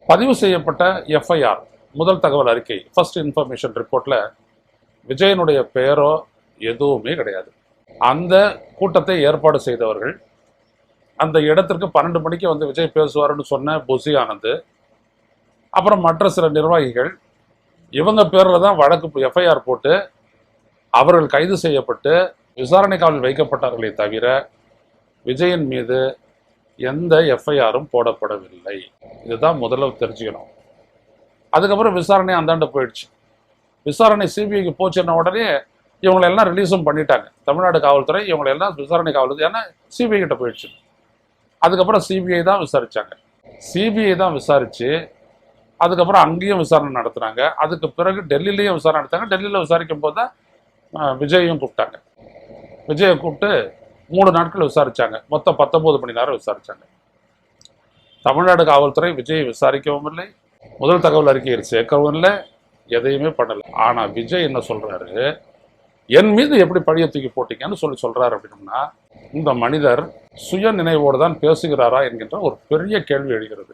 பதிவு செய்யப்பட்ட எஃப்ஐஆர் முதல் தகவல் அறிக்கை ஃபர்ஸ்ட் இன்ஃபர்மேஷன் ரிப்போர்ட்ல விஜயனுடைய பெயரோ எதுவுமே கிடையாது. அந்த கூட்டத்தை ஏற்பாடு செய்தவர்கள், அந்த இடத்திற்கு 12 மணிக்கு வந்து விஜய் பேசுவார்னு சொன்ன புசி ஆனந்த், அப்புறம் மற்ற சில நிர்வாகிகள், இவங்க பேரில் தான் வழக்கு எஃப்ஐஆர் போட்டு அவர்கள் கைது செய்யப்பட்டு விசாரணை காவலில் வைக்கப்பட்டார்களே தவிர விஜயன் மீது எந்த எஃப்ஐஆரும் போடப்படவில்லை. இதுதான் முதல்ல தெரிஞ்சுக்கணும். அதுக்கப்புறம் விசாரணை அந்தாண்ட போயிடுச்சு. விசாரணை சிபிஐக்கு போச்சுன்ன உடனே இவங்களெல்லாம் ரிலீஸும் பண்ணிட்டாங்க. தமிழ்நாடு காவல்துறை இவங்களெல்லாம் விசாரணை காவல், ஏன்னா சிபிஐ கிட்ட போயிடுச்சு. அதுக்கப்புறம் சிபிஐ தான் விசாரிச்சாங்க. சிபிஐ தான் விசாரிச்சு அதுக்கப்புறம் அங்கேயும் விசாரணை நடத்துனாங்க. அதுக்கு பிறகு டெல்லியிலையும் விசாரணை நடத்தாங்க. டெல்லியில் விசாரிக்கும் போது தான் விஜயையும் கூப்பிட்டாங்க. விஜயை கூப்பிட்டு 3 நாட்கள் விசாரிச்சாங்க. மொத்தம் 19 மணி நேரம் விசாரிச்சாங்க. தமிழ்நாடு காவல்துறை விஜயை விசாரிக்கவும் இல்லை, முதல் தகவல் அறிக்கையில் சேர்க்கவும் இல்லை, எதையுமே பண்ணலை. ஆனா விஜய் என்ன சொல்றாரு, என் மீது எப்படி பழிய தூக்கி போட்டீங்கன்னு சொல்றாரு அப்படின்னா, இந்த மனிதர் சுய நினைவோடு தான் பேசுகிறாரா என்கின்ற ஒரு பெரிய கேள்வி எழுகிறது.